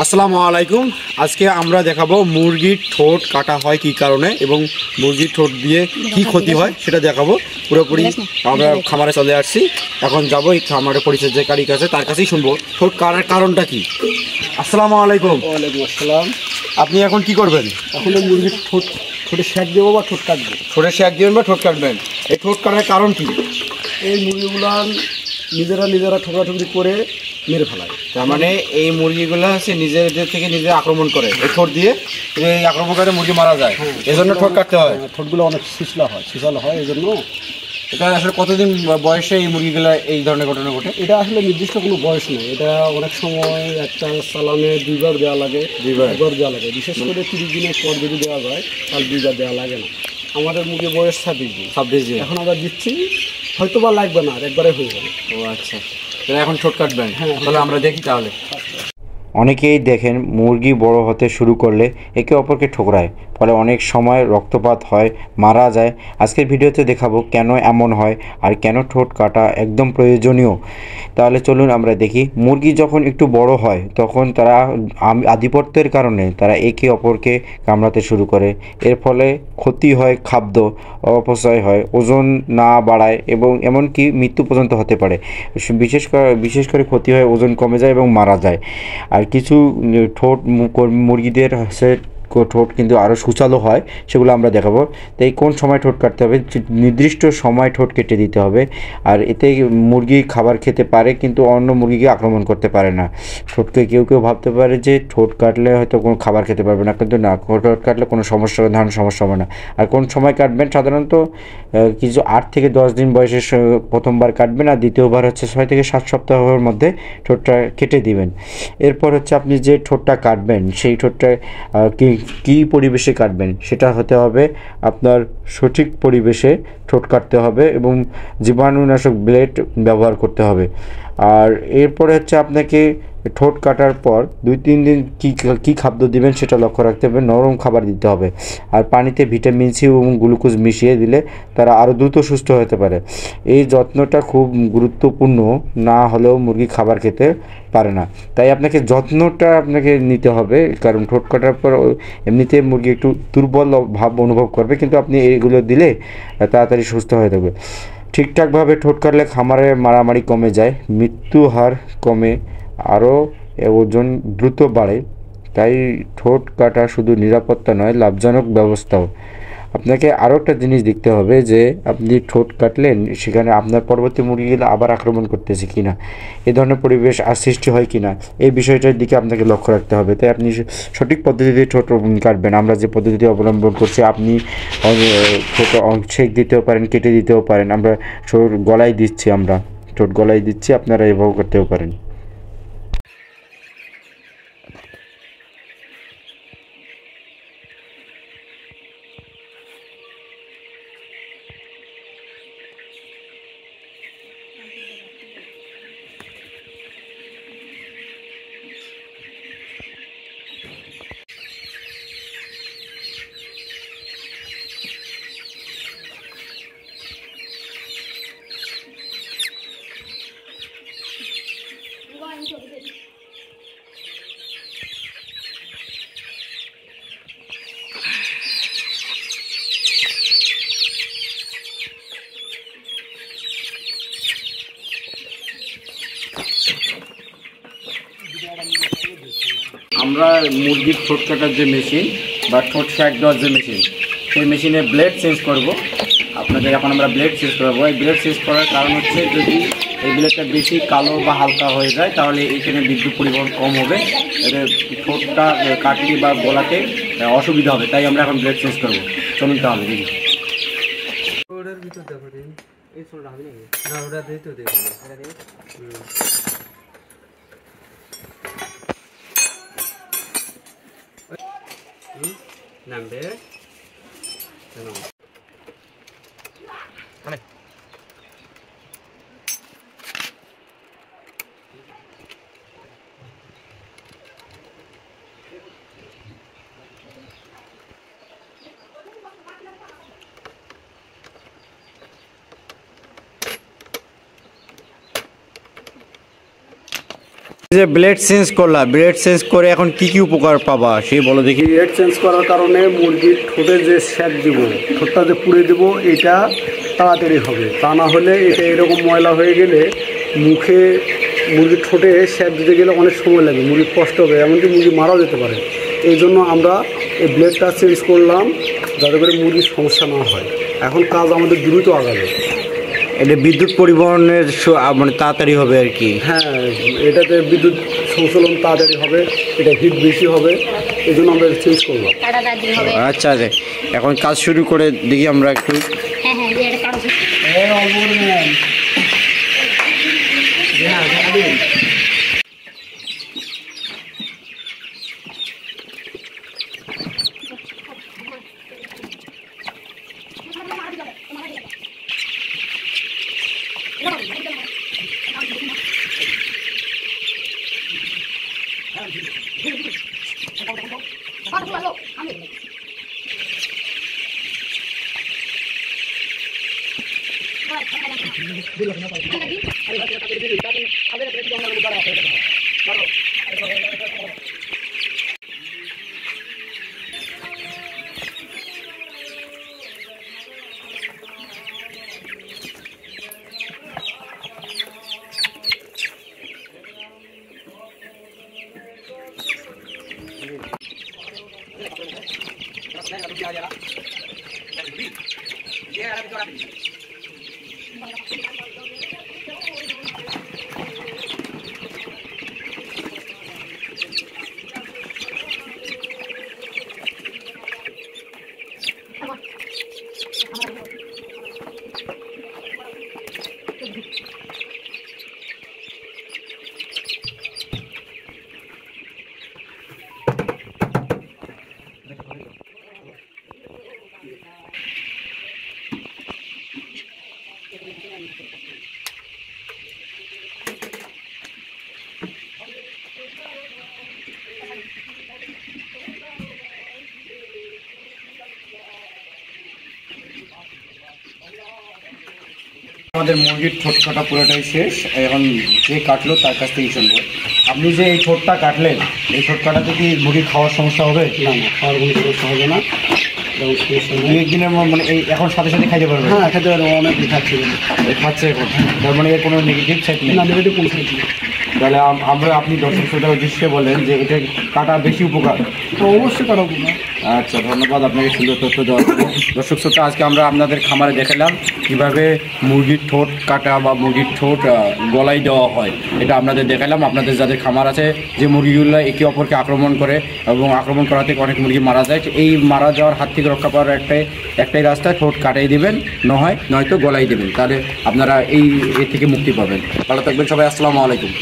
আসসালামু আলাইকুম। আজকে আমরা দেখাবো মুরগির ঠোঁট কাটা হয় কি কারণে এবং মুরগির ঠোঁট দিয়ে কি ক্ষতি হয় সেটা দেখাবো। পুরোপুরি আমরা খামারে চলে আসছি, এখন যাবো এই খামারের পরিচর্যাকারীর কাছে, তার কাছেই শুনবো ঠোঁট কাটার কারণটা কি। আসসালামু আলাইকুম। ওয়ালাইকুম আসসালাম। আপনি এখন কি করবেন? এখন মুরগির ঠোঁটে শ্যাক দেবো বা ঠোঁট কাটবো। ঠোঁটে শ্যাক দিবেন বা ঠোঁট কাটবেন। এই ঠোঁট কাটার কারণ কি? এই মুরগিগুলান নিজেরা ঠোকরাঠুকরি করে মেরে ফেলায়। তার মানে এই মুরগিগুলো হচ্ছে নিজেদের থেকে নিজে আক্রমণ করে, এই ঠোঁট দিয়ে এই আক্রমণ করে মুরগি মারা যায়, এজন্য ঠোঁট কাটতে হয়। ঠোঁটগুলো অনেক শিশলা হয় এই জন্য। এটা আসলে কতদিন বয়সে এই মুরগিগুলো এই ধরনের ঘটনা ঘটে? এটা আসলে নির্দিষ্ট কোনো বয়স নেই, এটা অনেক সময় একটা চালানে দুইবার দেওয়া লাগে, দুইবার দেওয়া লাগে। বিশেষ করে 30 দিনের পর যদি দেওয়া যায় তাহলে দুইবার দেওয়া লাগে না। আমাদের মুরগির বয়স 26 দিন। এখন আমরা দিচ্ছি, হয়তো বা লাগবে না, একবারে হয়ে যাবে। ও আচ্ছা, তাহলে এখন ঠোঁট কাটবেন। হ্যাঁ, তাহলে আমরা দেখি। তাহলে অনেকেই দেখেন মুরগি বড় হতে শুরু করলে একে অপরকে ঠোকরায়, ফলে অনেক সময় রক্তপাত হয়, মারা যায়। আজকের ভিডিওতে দেখাবো কেন এমন হয় আর কেন ঠোঁট কাটা একদম প্রয়োজনীয়। তাহলে চলুন আমরা দেখি। মুরগি যখন একটু বড় হয় তখন তারা আধিপত্যের কারণে তারা একে অপরকে কামড়াতে শুরু করে। এর ফলে ক্ষতি হয়, খাদ্য অপচয় হয়, ওজন না বাড়ায় এবং এমনকি মৃত্যু পর্যন্ত হতে পারে। বিশেষ করে ক্ষতি হয়, ওজন কমে যায় এবং মারা যায়। আর কিছু ঠোঁট মুরগিদের ঠোঁট কিন্তু আরও সুচালো হয়, সেগুলো আমরা দেখাবো। তাই কোন সময় ঠোঁট কাটতে হবে, নির্দিষ্ট সময় ঠোঁট কেটে দিতে হবে। আর এতে মুরগি খাবার খেতে পারে কিন্তু অন্য মুরগিকে আক্রমণ করতে পারে না। ঠোঁটকে কেউ ভাবতে পারে যে ঠোঁট কাটলে হয়তো কোনো খাবার খেতে পারবে না, কিন্তু না, ঠোঁট কাটলে কোনো ধরনের সমস্যা হবে না। আর কোন সময় কাটবেন, সাধারণত কিছু 8 থেকে 10 দিন বয়সে প্রথমবার কাটবেন, আর দ্বিতীয়বার হচ্ছে 6 থেকে 7 সপ্তাহের মধ্যে ঠোঁটটা কেটে দিবেন। এরপর হচ্ছে আপনি যে ঠোঁটটা কাটবেন সেই ঠোঁটটা কী পরিবেশে কাটবেন সেটা হতে হবে আপনার সঠিক পরিবেশে ঠোঁট কাটতে হবে এবং জীবাণুনাশক ব্লেড ব্যবহার করতে হবে। আর এরপরে হচ্ছে আপনাকে ঠোঁট কাটার পর 2-3 দিন কী খাদ্য দিবেন সেটা লক্ষ্য রাখতে হবে। নরম খাবার দিতে হবে, আর পানিতে ভিটামিন সি এবং গ্লুকোজ মিশিয়ে দিলে তারা আরও দ্রুত সুস্থ হতে পারে। এই যত্নটা খুব গুরুত্বপূর্ণ, না হলেও মুরগি খাবার খেতে পারে না। তাই যত্নটা আপনাকে নিতে হবে, কারণ ঠোঁট কাটার পর এমনিতে মুরগি একটু দুর্বল ভাব অনুভব করবে, কিন্তু আপনি এইগুলো দিলে তাড়াতাড়ি সুস্থ হয়ে যাবে। ঠিকঠাকভাবে ঠোঁট কাটলে খামারে মারামারি কমে যায়, মৃত্যু হার কমে, আরও ওজন দ্রুত বাড়ে। তাই ঠোঁট কাটা শুধু নিরাপত্তা নয়, লাভজনক ব্যবস্থাও। আপনাকে আরও একটা জিনিস দেখতে হবে যে আপনি ঠোঁট কাটলেন, সেখানে আপনার পরবর্তী মুরগিগুলো আবার আক্রমণ করতেছে কিনা, এ ধরনের পরিবেশ আর সৃষ্টি হয় কিনা, এই বিষয়টার দিকে আপনাকে লক্ষ্য রাখতে হবে। তাই আপনি সঠিক পদ্ধতিতে ঠোঁট কাটবেন। আমরা যে পদ্ধতি অবলম্বন করছি, আপনি ঠোঁট ছেক দিতেও পারেন, কেটে দিতেও পারেন। আমরা ঠোঁট গলায় দিচ্ছি, আপনারা এভাবে করতেও পারেন। আমরা মুরগির ঠোঁট কাটার যে মেশিন বা ঠোঁট শ্যাক দেওয়ার যে মেশিন, সেই মেশিনে ব্লেড চেঞ্জ করব। আপনাদের এখন আমরা ব্লেড চেঞ্জ করবো। এই ব্লেড চেঞ্জ করার কারণ হচ্ছে, যদি এই ব্লেডটা বেশি কালো বা হালকা হয়ে যায় তাহলে এইখানে বিদ্যুৎ পরিবহন কম হবে, এতে ঠোঁটটা কাটতে বা গলাতে অসুবিধা হবে। তাই আমরা এখন ব্লেড চেঞ্জ করবো। চলুন তাহলে দেখি। ওটার ভিতর দেখো দিন, এই ছোটটা হবে নাকি? না, ওটা দিয়ে তো দেখো, এটা দিয়ে নামবে যে ব্লেড চেঞ্জ করলা, ব্লেড চেঞ্জ করে এখন কি কি উপকার পাবা সেই বলো দেখি। রেড চেঞ্জ করার কারণে মুরগির ঠোঁটে যে শ্যাক দিব, ঠোঁটটা যে পুড়ে দেব, এটা তাড়াতাড়ি হবে। তা না হলে এটা এরকম ময়লা হয়ে গেলে মুখে মুরগির ঠোঁটে শ্যাক দিতে গেলে অনেক সময় লাগে, মুরগির কষ্ট হবে, এমনকি মুরগি মারাও যেতে পারে। এই জন্য আমরা এই ব্লেডটা চেঞ্জ করলাম যাতে করে মুরগির সমস্যা না হয়। এখন কাজ আমাদের দ্রুত আগাবে। এটা বিদ্যুৎ পরিবহনের মানে তাড়াতাড়ি হবে আর কি। হ্যাঁ, এটাতে বিদ্যুৎ সংচালন তাড়াতাড়ি হবে, এটা হিট বেশি হবে, এই জন্য আমরা এটা চেঞ্জ করলাম। আচ্ছা আচ্ছা, এখন কাজ শুরু করে দেখি আমরা একটু। আমাদের মুরগির ঠোঁট কাটা পুরোটাই শেষ। এখন যে কাটলো তার কাছ থেকেই শুনবো। আপনি যে এই ঠোঁটটা কাটলেন, এই ঠোঁট কাটাতে কি মুরগির খাওয়ার সমস্যা হবে? না না, খাওয়ার কোনো সমস্যা হবে না। দু একদিনের মানে এই এখন সাথে সাথে খাইতে পারবে? হ্যাঁ, খেতে পারবো, অনেক খাচ্ছে, খাচ্ছে এখন। তার মানে এর কোনো নেগেটিভ সাইড নেই? না, নেগেটিভ কোনো সাইড নেই। তাহলে আমরা আপনি দর্শক শ্রোতার উদ্দেশ্যে বলেন যে এটা কাটা বেশি উপকার। অবশ্যই কাটাবো না। আচ্ছা, ধন্যবাদ আপনাকে সুন্দর তথ্য দেওয়ার জন্য। দর্শক শ্রোতা, আজকে আমরা আপনাদের খামারে দেখালাম কীভাবে মুরগির ঠোঁট কাটা বা মুরগির ঠোঁট গলায় দেওয়া হয়। এটা আপনাদের দেখালাম। আপনাদের যাদের খামার আছে, যে মুরগিগুলো একে অপরকে আক্রমণ করে এবং আক্রমণ করা থেকে অনেক মুরগি মারা যায়, এই মারা যাওয়ার হাত থেকে রক্ষা পাওয়ার একটাই রাস্তা, ঠোঁট কাটাই দেবেন, নয়তো গলায় দেবেন। তাহলে আপনারা এর থেকে মুক্তি পাবেন। ভালো থাকবেন সবাই। আসসালামু আলাইকুম।